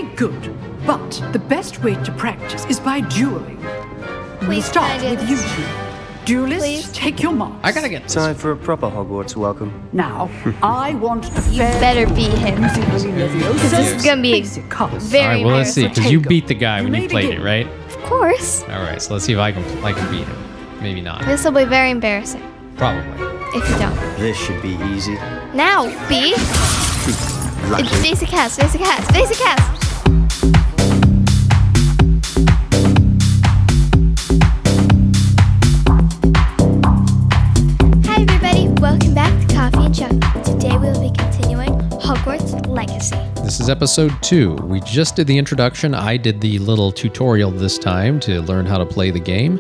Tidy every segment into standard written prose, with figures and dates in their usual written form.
Very good. But the best way to practice is by dueling. We'll Please, start can I do with this? you two. Duelists, Please? take your marks. I gotta get Time for a proper Hogwarts welcome. Now, I want a You fair better beat him. This is gonna be very Alright, well, let's see, because you beat the guy when you played it, right? Of course. Alright, so let's see if I can beat him. Maybe not. This will be very embarrassing Probably. if you don't. This should be easy. Now, B. Lucky. It's basic cast, basic cast, basic cast. Hi everybody, welcome back to Coffee and Chuck. Today we will be continuing Hogwarts Legacy. This is episode 2. We just did the introduction. I did the little tutorial this time to learn how to play the game.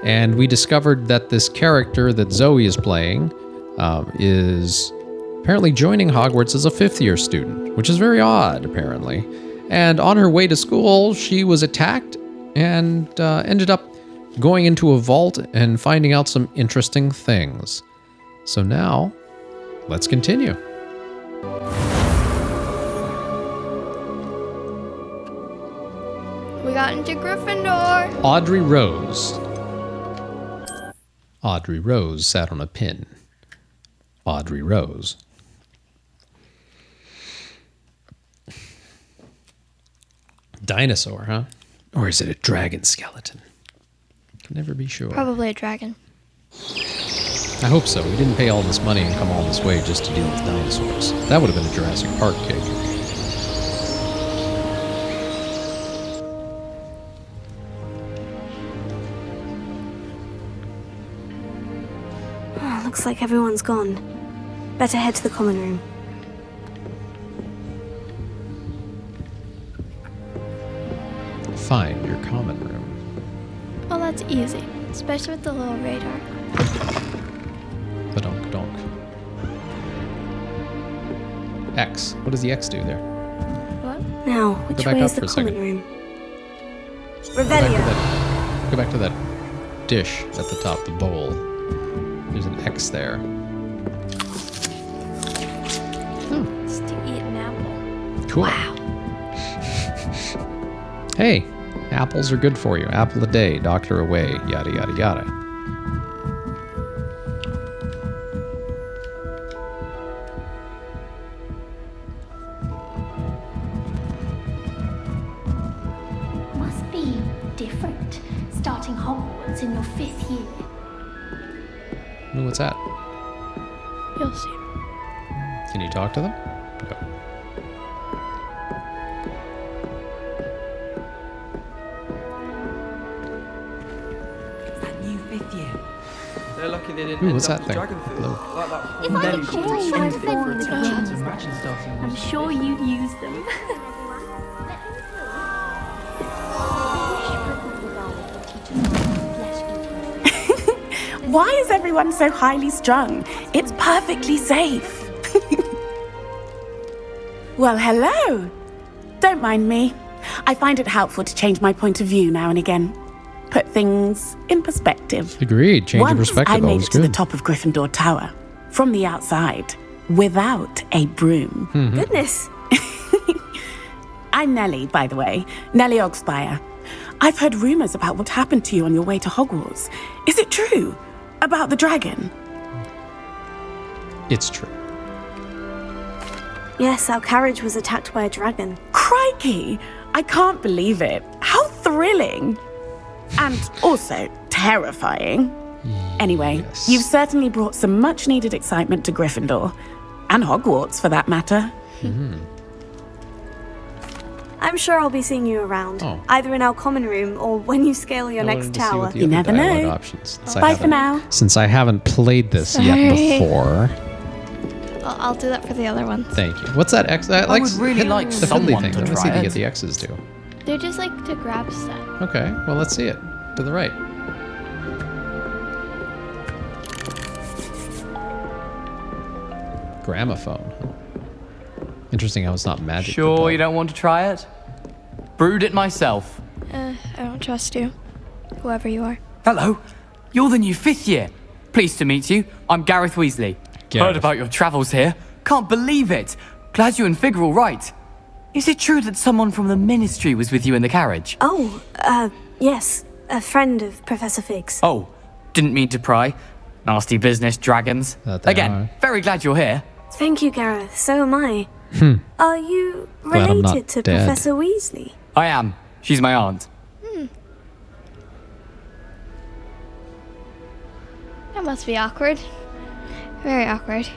And we discovered that this character that Zoe is playing is apparently joining Hogwarts as a 5th-year student, which is very odd, apparently. And on her way to school, she was attacked and ended up going into a vault and finding out some interesting things. So now, let's continue. We got into Gryffindor. Audrey Rose. Audrey Rose sat on a pin. Audrey Rose. Dinosaur, huh? Or is it a dragon skeleton? Can never be sure. Probably a dragon. I hope so. We didn't pay all this money and come all this way just to deal with dinosaurs. That would have been a Jurassic Park kick. Oh, looks like everyone's gone. Better head to the common room. Find your common room. Oh, that's easy, especially with the little radar. Badonk donk. X. What does the X do there? What? Now, which Go back way up is for the a second. common room? Go back to that dish at the top, the bowl. There's an X there. It's to eat an apple. Cool. Wow. Hey, apples are good for you. Apple a day, doctor away, yada, yada, yada. Must be different starting Hogwarts in your 5th year. Ooh, what's that? You'll see. Can you talk to them? Go. That new 5th year. They're lucky they didn't Ooh, end what's up that with thing? dragon food. Hello. Like that If I Nelly could she call was you shooting one for thing a with time. games, Matching stuff. I'm sure you'd use them. Why is everyone so highly strung? It's perfectly safe. Well, hello. Don't mind me. I find it helpful to change my point of view now and again. Put things in perspective. Agreed. Change your Once perspective. I made Always it to the good. top of Gryffindor Tower, from the outside, without a broom. Goodness. I'm Nellie, by the way. Nellie Ogspire. I've heard rumors about what happened to you on your way to Hogwarts. Is it true? About the dragon? It's true. Yes, our carriage was attacked by a dragon. Crikey! I can't believe it. How thrilling! And also terrifying. Anyway, Yes. you've certainly brought some much-needed excitement to Gryffindor. And Hogwarts, for that matter. I'm sure I'll be seeing you around, Oh. either in our common room or when you scale your I next wanted to see tower. what the You other never dialogue know. Options, since I Bye for haven't- now. Since I haven't played this yet Sorry. before. I'll do that for the other ones. Thank you. What's that X? I would really like the fiddly someone thing. to Let me see try what it. the X's do. They're just like to grab stuff. Okay, well, let's see it. To the right. Gramophone. Interesting how it's not magic. Sure you don't want to try it? Brewed it myself. I don't trust you. Whoever you are. Hello. You're the new 5th year. Pleased to meet you. I'm Gareth Weasley. Gareth. Heard about your travels here. Can't believe it. Glad you and Fig are all right. is it true that someone from the Ministry was with you in the carriage? Oh, yes. A friend of Professor Fig's. Oh, didn't mean to pry. Nasty business, dragons. That they Again, are. very glad you're here. Thank you, Gareth. So am I. Are you Glad I'm not related to dead. Professor Weasley? I am. She's my aunt. That must be awkward. Very awkward.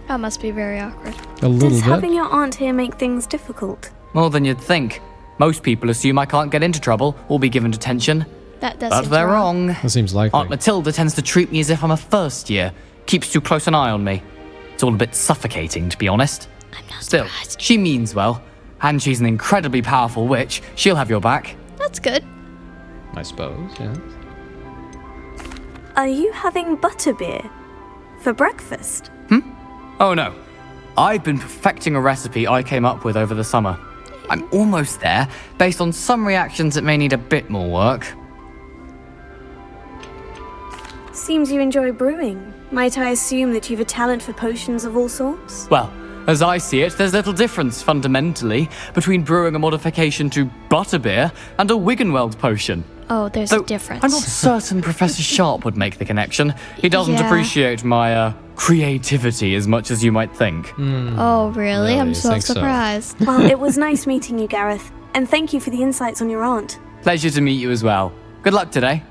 That must be very awkward. A little Does bit. having your aunt here make things difficult? More than you'd think. Most people assume I can't get into trouble or be given detention. That does But seem they're wrong. That seems likely. Aunt Matilda tends to treat me as if I'm a first year. Keeps too close an eye on me. It's all a bit suffocating, to be honest. I'm not Still, surprised. she means well. And she's an incredibly powerful witch. She'll have your back. That's good. I suppose, yeah. Are you having butterbeer for breakfast? Oh no. I've been perfecting a recipe I came up with over the summer. I'm almost there, based on some reactions that may need a bit more work. Seems you enjoy brewing. Might I assume that you've a talent for potions of all sorts? Well, as I see it, there's little difference, fundamentally, between brewing a modification to butterbeer and a Wiggenweld potion. Oh, there's Though a difference. I'm not certain Professor Sharp would make the connection. He doesn't Yeah. appreciate my, creativity as much as you might think. Oh, really? Really? I'm You so think so? surprised. Well, it was nice meeting you, Gareth. And thank you for the insights on your aunt. Pleasure to meet you as well. Good luck today.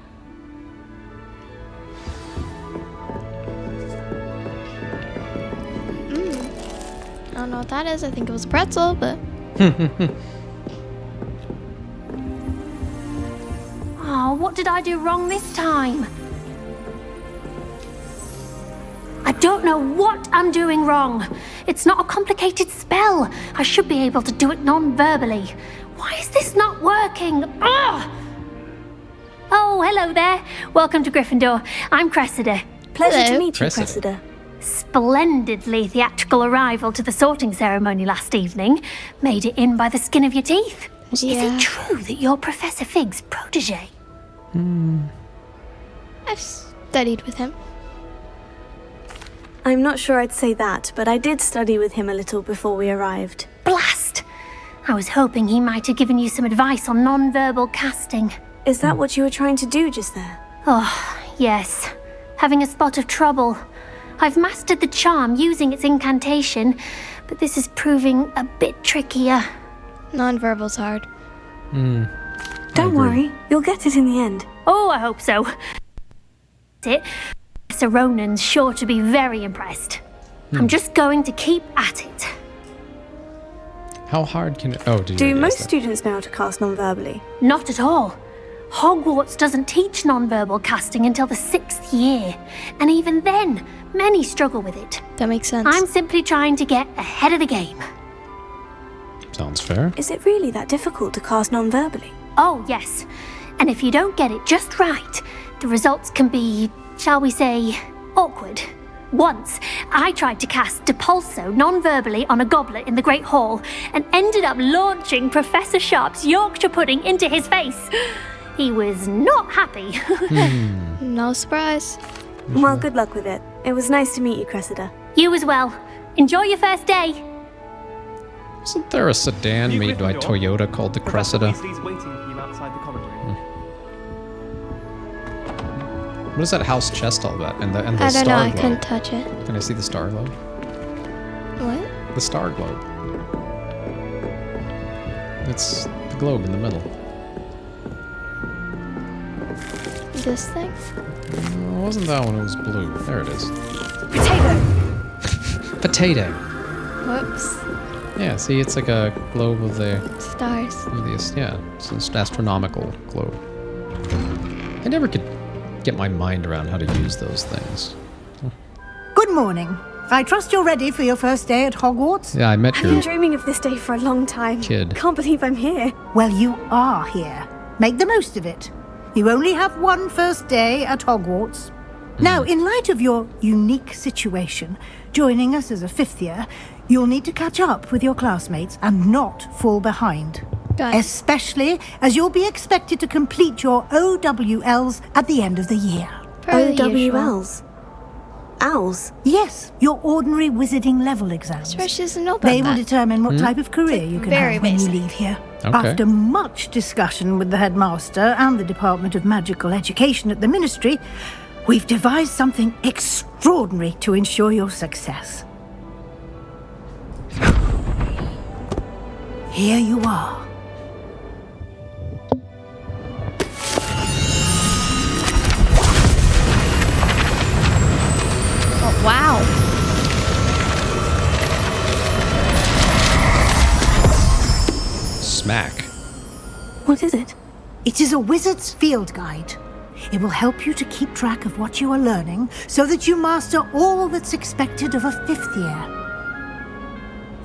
I don't know what that is. I think it was a pretzel, but Oh, what did I do wrong this time? I don't know what I'm doing wrong. It's not a complicated spell. I should be able to do it non-verbally. Why is this not working? Ugh! Oh, hello there. Welcome to Gryffindor. I'm Cressida. Pleasure Hello. to meet you, Cressida. Cressida. Splendidly theatrical arrival to the sorting ceremony last evening. Made it in by the skin of your teeth. Is Yeah. it true that you're Professor Fig's protege? I've studied with him. I'm not sure I'd say that, but I did study with him a little before we arrived. Blast! I was hoping he might have given you some advice on non-verbal casting. Is that what you were trying to do just there? Oh, yes. Having a spot of trouble. I've mastered the charm using its incantation, but this is proving a bit trickier. Non-verbal's hard. Don't worry, you'll get it in the end. Oh, I hope so. Professor Ronan's sure to be very impressed. I'm just going to keep at it. How hard can it... Oh, did you Do already most ask that? students know how to cast non-verbally? Not at all. Hogwarts doesn't teach non-verbal casting until the 6th year, and even then, many struggle with it. That makes sense. I'm simply trying to get ahead of the game. Sounds fair. Is it really that difficult to cast non-verbally? Oh, yes. And if you don't get it just right, the results can be, shall we say, awkward. Once, I tried to cast Depulso non-verbally on a goblet in the Great Hall and ended up launching Professor Sharp's Yorkshire pudding into his face. He was not happy. No surprise. Well, good luck with it. It was nice to meet you, Cressida. You as well. Enjoy your first day. Isn't there a sedan made by Toyota called the Cressida? Weasley's waiting for you outside the common room. What is that house chest all about? And the I don't know. star I globe. couldn't touch it. Can I see the star globe? What? The star globe. It's the globe in the middle. This thing? No, it wasn't that one, it was blue. There it is. Potato! Potato. Whoops. Yeah, see, it's like a globe of the... Stars. Yeah, it's an astronomical globe. I never could get my mind around how to use those things. Good morning. I trust you're ready for your first day at Hogwarts? Yeah, I met I've been your dreaming of this day for a long time. kid. Can't believe I'm here. Well, you are here. Make the most of it. You only have one first day at Hogwarts. Now, in light of your unique situation, joining us as a fifth year, you'll need to catch up with your classmates and not fall behind. Got it. Especially as you'll be expected to complete your OWLs at the end of the year. Per the usual. OWLs. owls? Yes, your ordinary wizarding level exams. Swear she doesn't know about They will that. determine what type of career you can very have when basic. you leave here. Okay. After much discussion with the headmaster and the Department of Magical Education at the Ministry, we've devised something extraordinary to ensure your success. Here you are. Oh, wow. Smack. What is it? It is a wizard's field guide. It will help you to keep track of what you are learning so that you master all that's expected of a 5th year.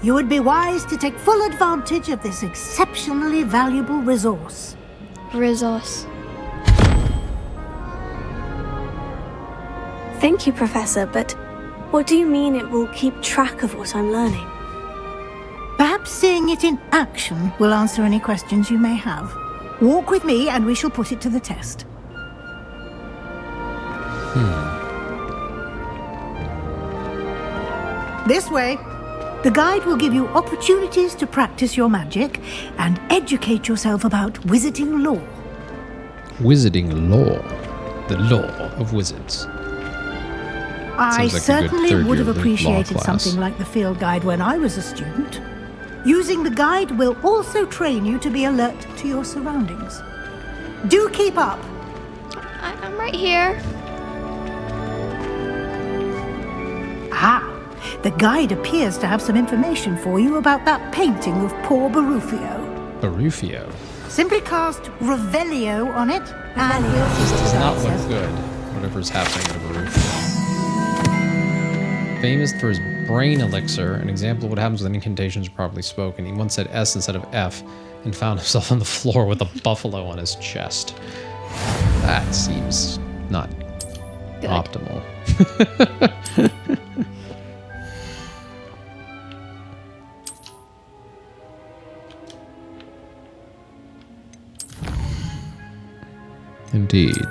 You would be wise to take full advantage of this exceptionally valuable resource. Resource. Thank you, Professor, but what do you mean it will keep track of what I'm learning? Perhaps seeing it in action will answer any questions you may have. Walk with me and we shall put it to the test. This way. The guide will give you opportunities to practice your magic and educate yourself about wizarding lore. Wizarding lore. The law of wizards. I Seems like a good certainly third would have year law appreciated class. something like the field guide when I was a student. Using the guide will also train you to be alert to your surroundings. Do keep up. I'm right here. Ah, the guide appears to have some information for you about that painting of poor Barufio. Barufio. Simply cast Revelio on it, and we'll see what Does the not guide look says. good, whatever's happening to Barufio. Famous for his brain elixir, an example of what happens when incantations are properly spoken. He once said S instead of F and found himself on the floor with a buffalo on his chest. That seems not Good. optimal. Indeed.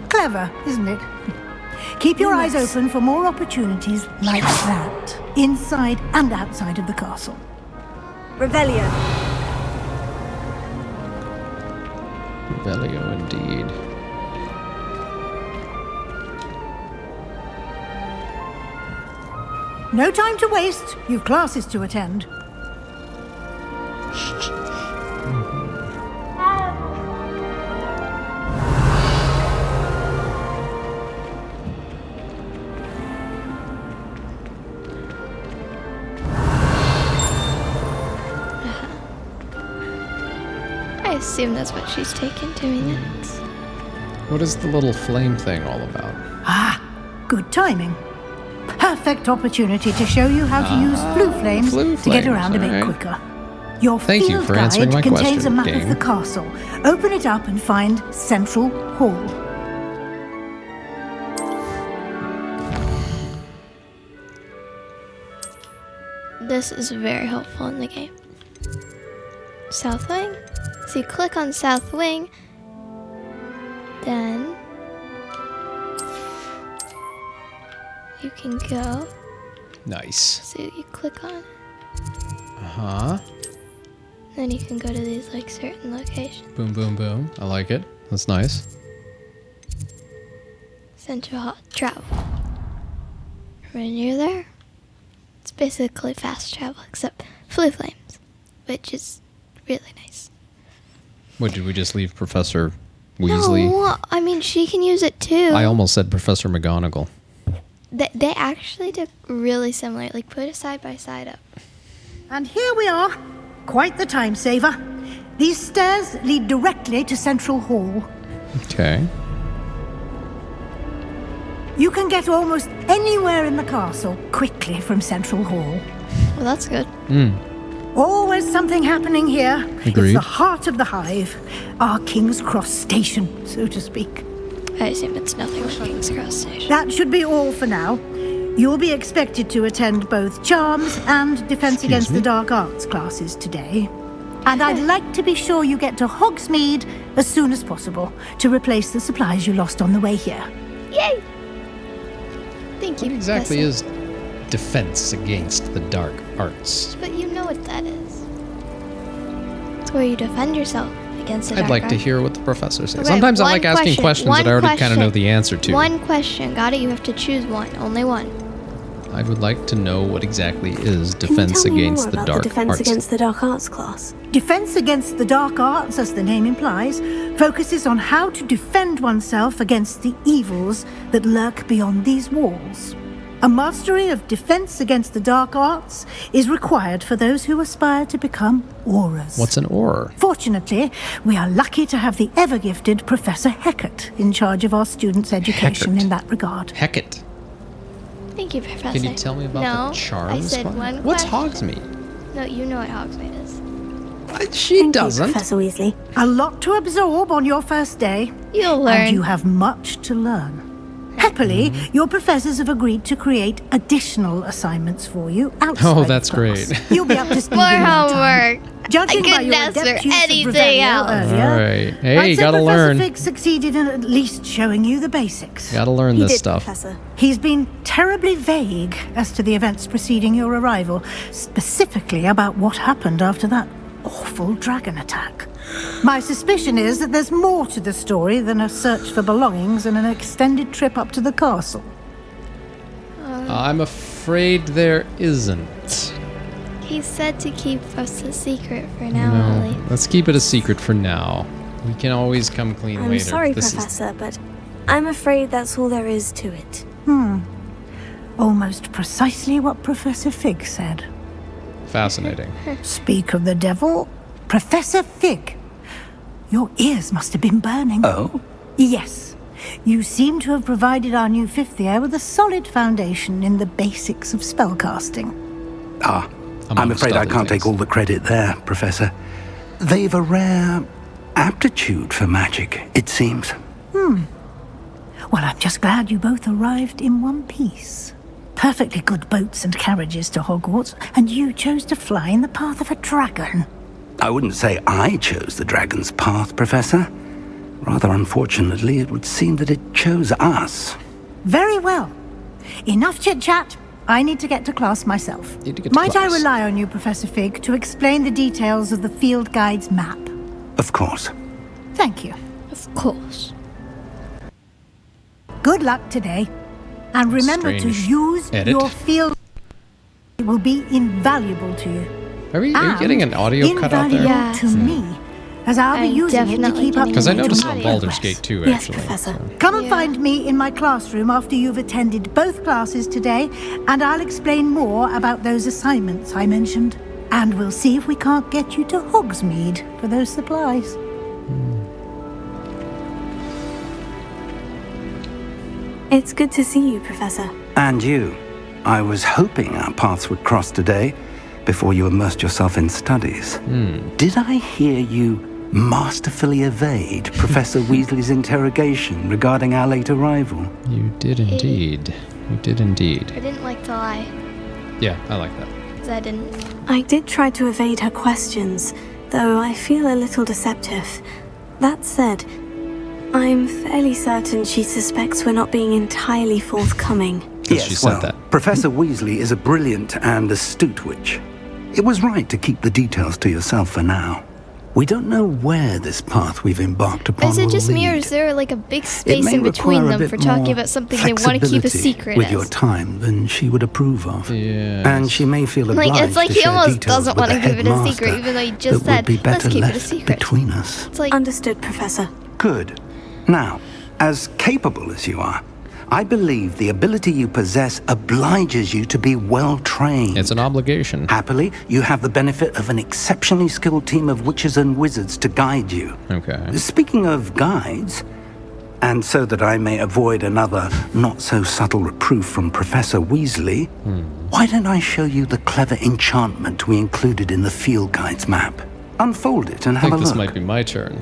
Clever, isn't it? Keep your eyes open for more opportunities like that, inside and outside of the castle. Revelio. Revelio indeed. No time to waste. You've classes to attend. I assume that's what she's taken doing it. What is the little flame thing all about? Ah, good timing. Perfect opportunity to show you how to use flue flames flue to get flames, around a bit alright. quicker. Your Thank you field for answering guide my contains question, a map game. of the castle. Open it up and find Central Hall. This is very helpful in the game. South Wing. So you click on South Wing, then you can go. Nice. So you click on it, Uh-huh. then you can go to these like certain locations. Boom, boom, boom. I like it. That's nice. Central Hall travel. When you're there, it's basically fast travel except flue flames, which is really nice. What, did we just leave Professor Weasley? No, I mean she can use it too. I almost said Professor McGonagall. They actually did really similar. Like put it side by side up. And here we are. Quite the time saver. These stairs lead directly to Central Hall. Okay. You can get almost anywhere in the castle quickly from Central Hall. Well, that's good. Always something happening here. Agreed. It's the heart of the hive. Our King's Cross station, so to speak. I assume it's nothing like King's Cross Station. That should be all for now. You'll be expected to attend both Charms and Defense Excuse Against me? the Dark Arts classes today. And I'd like to be sure you get to Hogsmeade as soon as possible to replace the supplies you lost on the way here. Yay! Thank you, What exactly Professor. is Defense Against the Dark Arts? But you know what that is. It's where you defend yourself against the I'd dark like to arts. hear what the professor says. Okay, Sometimes I one like asking question, questions one that I already kind of know question. the answer to. One question. Got it? You have to choose one. Only one. I would like to know what exactly is Can you Defense tell me Against more the about Dark the Defense Arts. Against the Dark Arts class? Defense Against the Dark Arts, as the name implies, focuses on how to defend oneself against the evils that lurk beyond these walls. A mastery of Defense Against the Dark Arts is required for those who aspire to become auras. What's an aura? Fortunately, we are lucky to have the ever-gifted Professor Heckert in charge of our students' education Heckert. in that regard. Heckett. Thank you, Professor. Can you tell me about no, the charms? I said one What's question. Hogsmeade? No, you know what Hogsmeade is. She Thank doesn't. you, Professor Weasley. A lot to absorb on your first day. You'll learn. And you have much to learn. Happily, your professors have agreed to create additional assignments for you outside of that's class. great. You'll be up to speed More in no time. homework. Judging I by couldn't your ask for adept use of anything Revelio else. earlier, All right. Hey, I'd you say gotta Professor learn. Fig succeeded in at least showing you the basics. Gotta learn He this did, stuff. Professor. He's been terribly vague as to the events preceding your arrival, specifically about what happened after that awful dragon attack. My suspicion is that there's more to the story than a search for belongings and an extended trip up to the castle. I'm afraid there isn't. He said to keep us a secret for now, at least. Let's keep it a secret for now. We can always come clean I'm later. sorry, This is- Professor, but I'm afraid that's all there is to it. Almost precisely what Professor Fig said. fascinating. Speak of the devil, Professor Fig. Your ears must have been burning. Oh? Yes. You seem to have provided our new fifth year with a solid foundation in the basics of spellcasting. Ah, I'm Amongst afraid I other can't things. take all the credit there, Professor. They've a rare aptitude for magic, it seems. Well, I'm just glad you both arrived in one piece. Perfectly good boats and carriages to Hogwarts, and you chose to fly in the path of a dragon. I wouldn't say I chose the dragon's path, Professor. Rather unfortunately, it would seem that it chose us. Very well. Enough chit-chat. I need to get to class myself. Need to get to Might I class. rely on you, Professor Fig, to explain the details of the field guide's map? Of course. Thank you. Of course. Good luck today. And remember to Strange use edit. your field. It will be invaluable to you. Are you And getting an audio cut out there? invaluable to me, as I'll be I'm using it to definitely keep up getting Because I to date noticed on it my on Baldur's progress. Gate too, Yes, actually. Professor. so. Come and Yeah. find me in my classroom after you've attended both classes today, and I'll explain more about those assignments I mentioned. And we'll see if we can't get you to Hogsmeade for those supplies. It's good to see you, Professor. And you. I was hoping our paths would cross today, before you immersed yourself in studies. Did I hear you masterfully evade Professor Weasley's interrogation regarding our late arrival? You did indeed. You did indeed. I didn't like to lie, Yeah, I like that. because I didn't. I did try to evade her questions, though I feel a little deceptive. That said, I'm fairly certain she suspects we're not being entirely forthcoming. Because she said that. Professor Weasley is a brilliant and astute witch. It was right to keep the details to yourself for now. We don't know where this path we've embarked upon Is it will just me, or lead. is there like a big It space may in between require a them bit for talking more about something they want to keep a flexibility secret with as? your time than she would approve of. Yes. And she may feel obliged Like, it's like to he share almost details doesn't with want the to give it a headmaster secret, even though he just that said, would be let's better keep it a left secret. between us. It's like, Understood, Professor. Good. Now, as capable as you are, I believe the ability you possess obliges you to be well trained. It's an obligation. Happily, you have the benefit of an exceptionally skilled team of witches and wizards to guide you. Okay. Speaking of guides, and so that I may avoid another not-so-subtle reproof from Professor Weasley, why don't I show you the clever enchantment we included in the field guide's map? Unfold it and I have think a this look. might be my turn.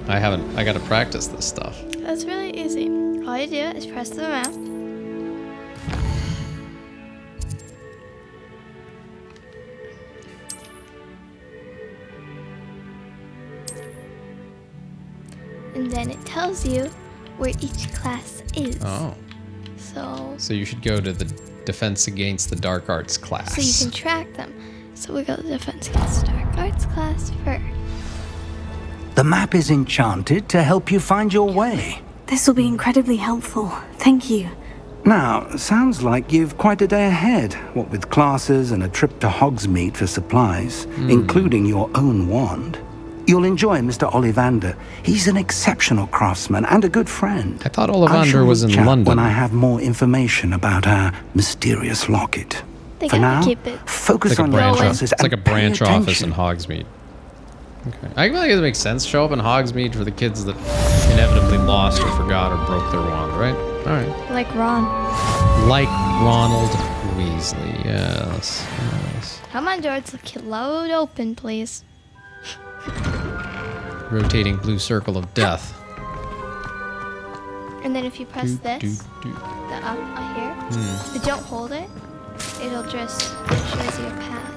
I gotta practice this stuff. that's really easy. All you do is press the map. and then it tells you where each class is. Oh. So you should go to the Defense Against the Dark Arts class. So you can track them. So we go to the Defense Against the Dark Arts class first. The map is enchanted to help you find your way. This will be incredibly helpful. Thank you. Now, sounds like you've quite a day ahead, what with classes and a trip to Hogsmeade for supplies, including your own wand. You'll enjoy Mr. Ollivander. He's an exceptional craftsman and a good friend. I thought I Ollivander shall was in reach out London. when I have more information about our mysterious locket. They For gotta now, keep it. focus It's like on a your branch classes It's like a and pay branch office attention. in Hogsmeade. Okay. I feel like it makes sense. Show up in Hogsmeade for the kids that inevitably lost or forgot or broke their wand, right? All right. Like Ron. Like Ronald Weasley, yes. Come on, George. Load open, please. Rotating blue circle of death. And then if you press this, the up here, but don't hold it, it'll just shows you a path.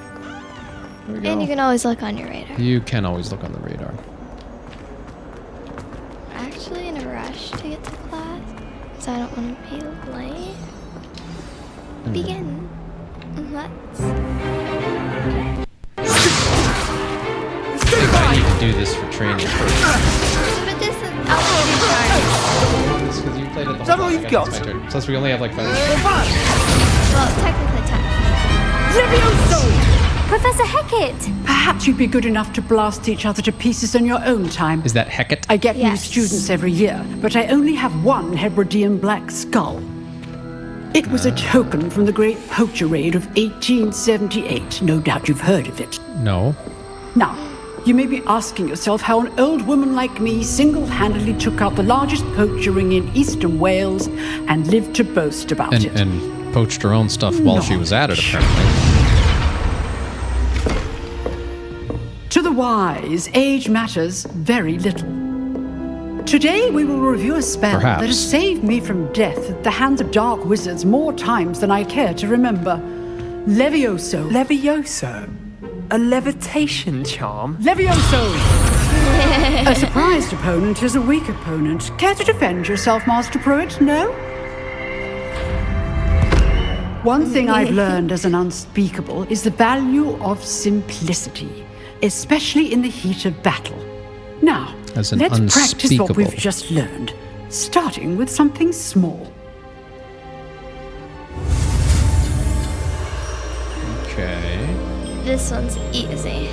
There we And go. you can always look on your radar. You can always look on the radar. I'm actually in a rush to get to class, because I don't want to be late. Begin. Let's. I need to do this for training first. But this is outdated charge. It's because you played it the Is that whole all time. you've I got? guess it's my turn. Plus we only have like 5 minutes. Well, technically 10. Professor Hecat! Perhaps you'd be good enough to blast each other to pieces on your own time. Is that Hecate? I get new Yes. students every year, but I only have one Hebridean black skull. It was a token from the Great Poacher Raid of 1878. No doubt you've heard of it. No. Now, you may be asking yourself how an old woman like me single-handedly took out the largest poacher ring in eastern Wales and lived to boast about it. And poached her own stuff while she was at it, apparently. To the wise, age matters very little. Today we will review a spell Perhaps. that has saved me from death at the hands of dark wizards more times than I care to remember. Levioso. Levioso? A levitation charm? Levioso! A surprised opponent is a weak opponent. Care to defend yourself, Master Pruitt? No? One thing I've learned as an unspeakable is the value of simplicity, especially in the heat of battle. Now, As an let's practice what we've unspeakable. just learned, starting with something small. Okay. This one's easy.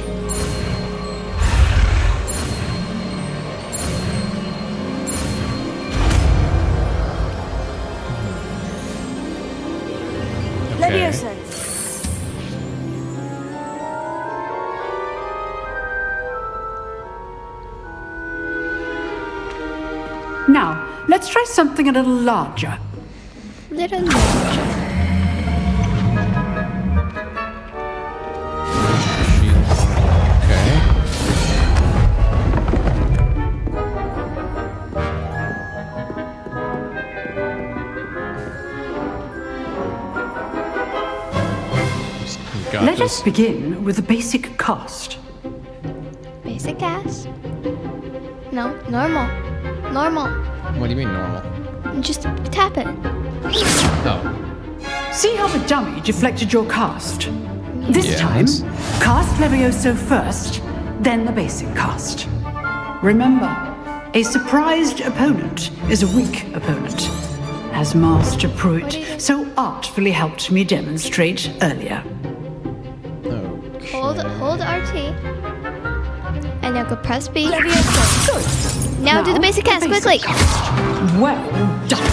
Okay. Now, let's try something a little larger. Little larger. Okay. We got Let this. us begin with the basic cast. Basic cast. No, normal. Normal. What do you mean normal? Just tap it. Oh. See how the dummy deflected your cast? This Yes. time, cast Levioso first, then the basic cast. Remember, a surprised opponent is a weak opponent, as Master Pruitt so artfully helped me demonstrate earlier. Okay. Hold RT. And now go press B. Good. Now do the basic cast quickly. Cast. Well done.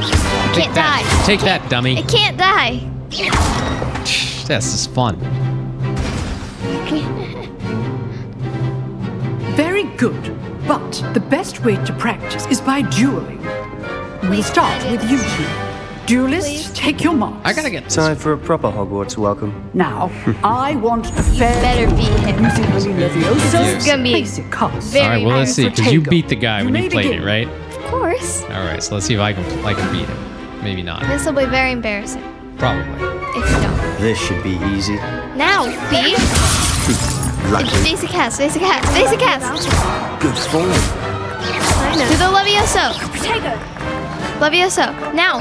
It can't die. Take that, dummy. It can't die. This is fun. Very good. But the best way to practice is by dueling. We'll start with you two. Duelists, take your marks. I gotta get this. Time for a proper Hogwarts welcome. Now, I want a fair better duel beat him. using only Levioso This is gonna be basic cast. very All right, well, let's see, hard. because you Protego. beat the guy when You you may played begin. it, right? Of course. All right, so let's see if I can beat him. Maybe not. This will be very embarrassing Probably. if you don't. This should be easy. Now, B. Lucky. Basic cast, basic cast, basic cast. Good form. Do the Levioso. Levioso. Now.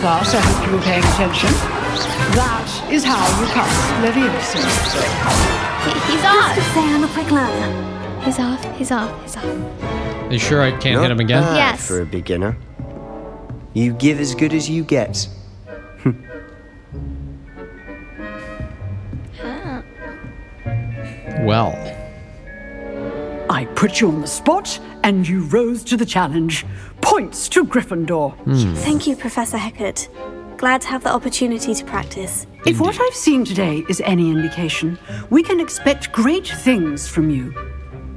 Class, I hope you were paying attention. That is how you cast Leviosa. He's off. Just to say I'm a quick learner. He's off. Are you sure I can't hit him again? Not bad Yes. for a beginner. You give as good as you get. Well, I put you on the spot, and you rose to the challenge. Points to Gryffindor. Thank you, Professor Hecat. Glad to have the opportunity to practice. If what I've seen today is any indication, we can expect great things from you.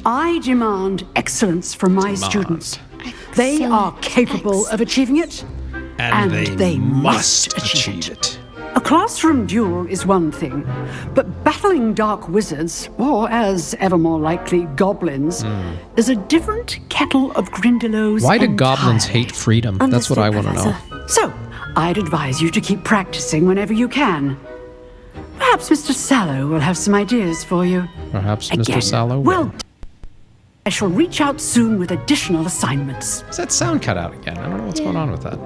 I demand excellence from my students. They are capable of achieving it, and they must achieve it. A classroom duel is one thing, but battling dark wizards, or as ever more likely, goblins, is a different kettle of Grindylows. Why do goblins hate freedom? That's what I want to know. So, I'd advise you to keep practicing whenever you can. Perhaps Mr. Sallow will have some ideas for you. Perhaps Again, Mr. Sallow will. well, I shall reach out soon with additional assignments. Is that sound cut out again? I don't know what's going on with that.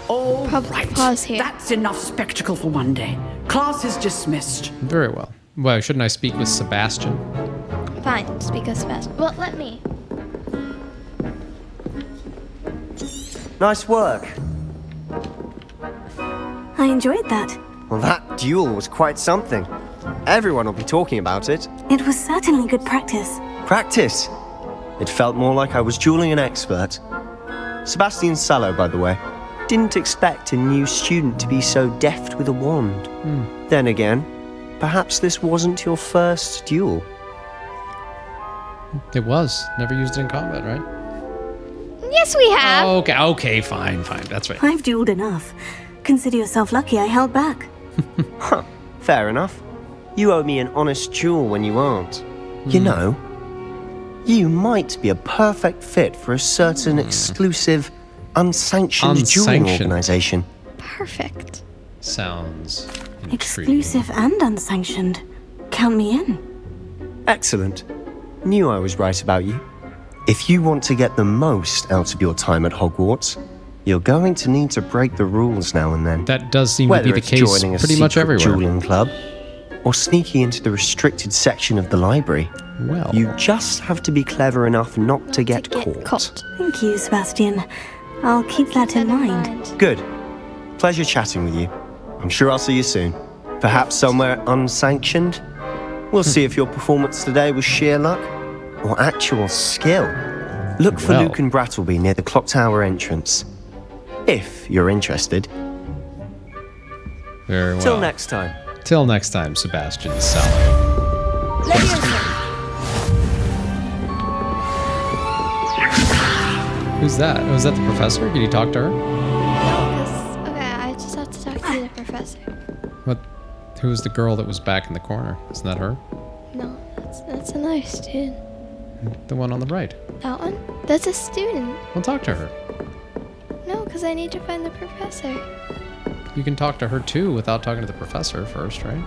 All Probably right. pause here. That's enough spectacle for one day. Class is dismissed. Very well. Well, shouldn't I speak with Sebastian? Fine. Speak us fast. Well, let me. Nice work. I enjoyed that. Well, that duel was quite something. Everyone will be talking about it. It was certainly good practice. Practice. It felt more like I was dueling an expert. Sebastian Sallow, by the way. Didn't expect a new student to be so deft with a wand. Then again, perhaps this wasn't your first duel. It was. Never used it in combat, right? Yes, we have. Okay, fine. That's right. I've dueled enough. Consider yourself lucky I held back. Fair enough. You owe me an honest duel when you aren't. You know, you might be a perfect fit for a certain exclusive, unsanctioned dueling organization. Perfect. Sounds intriguing. Exclusive and unsanctioned. Count me in. Excellent. Knew I was right about you. If you want to get the most out of your time at Hogwarts, you're going to need to break the rules now and then. That does seem Whether to be the it's case joining a pretty much secret everywhere. dueling club, or sneaking into the restricted section of the library. Well, You just have to be clever enough not to get caught. Thank you, Sebastian. I'll keep that in mind. Good. Pleasure chatting with you. I'm sure I'll see you soon. Perhaps somewhere unsanctioned? We'll see if your performance today was sheer luck or actual skill. Look for Well. Luke and Brattleby near the clock tower entrance. If you're interested. very well. Till next time. Till next time, Sebastian Sallow. Who's that? Was that the professor? Did you talk to her? Okay, I just have to talk to the professor. What? Who was the girl that was back in the corner? Isn't that her? No, that's another student. The one on the right. That one? That's a student. Well, talk to her. No, because I need to find the professor. You can talk to her too without talking to the professor first, right?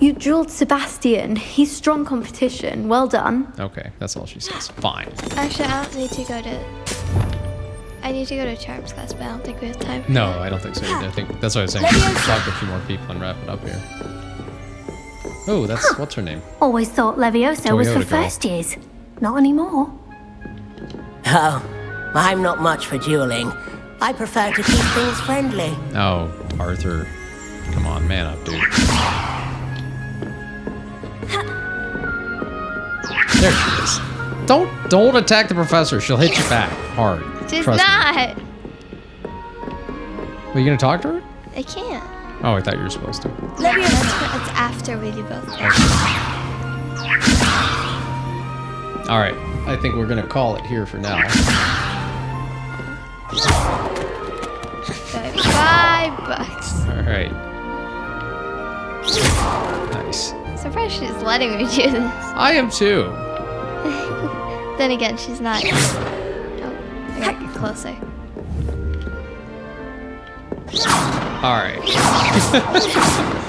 You dueled Sebastian. He's strong competition. Well done. Okay, that's all she says. Fine. Actually, I don't need to go to... I need to go to Charms class, but I don't think we have time. No, I don't think so either. I think that's what I was saying. We should talk to a few more people and wrap it up here. Oh, that's... What's her name? Always thought Leviosa was for Toyota girl. first years. Not anymore. Oh, I'm not much for dueling. I prefer to keep things friendly. Oh, Arthur. Come on, man up, dude. There she is. Don't attack the professor. She'll hit you back hard. She's Trust me. not. Are you gonna talk to her? I can't. Oh, I thought you were supposed to. That's after we do both. All right, I think we're gonna call it here for now. $5. All right. Nice. Surprised she's letting me do this. I am too. Then again, she's not. Oh, I gotta get closer. All right.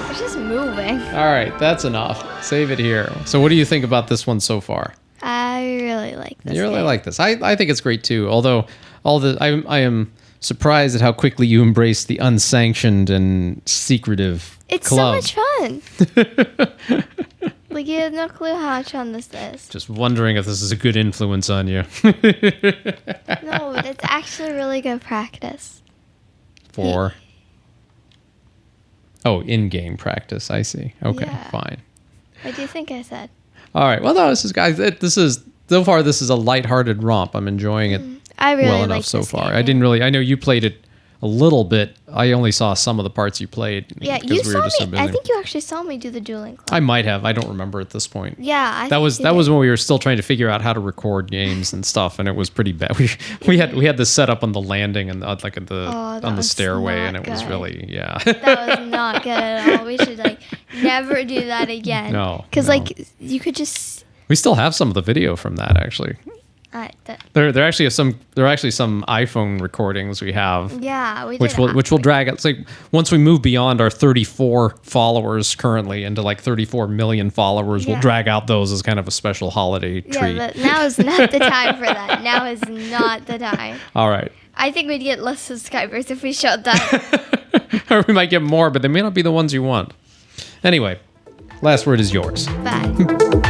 We're just moving. All right, that's enough. Save it here. So what do you think about this one so far? I really really like this. You really game. like this. I think it's great too. Although I am surprised at how quickly you embrace the unsanctioned and secretive It's club. so much fun. Like, you have no clue how much fun this is. Just wondering if this is a good influence on you. No, but it's actually really good practice. For in-game practice. I see. Okay, Yeah. fine. What do you think I said? All right. Well, no, this is guys. This is so far. This is a lighthearted romp. I'm enjoying it I really well enough like so this far. game. I didn't really. I know you played it a little bit. I only saw some of the parts you played. Yeah, because you we were saw just so me. busy. I think you actually saw me do the dueling club. I might have. I don't remember at this point. Yeah, that was when we were still trying to figure out how to record games and stuff, and it was pretty bad. We had this set up on the landing and like at the on the stairway, and it was really That was not good at all. We should never do that again. No, because no. You could just. We still have some of the video from that actually. There actually some iPhone recordings we have. Yeah, we did. Which will drag it. It's like once we move beyond our 34 followers currently into like 34 million followers, we'll drag out those as kind of a special holiday treat. Yeah, but now is not the time for that. Now is not the time. All right. I think we'd get less subscribers if we showed that. Or we might get more, but they may not be the ones you want. Anyway, last word is yours. Bye.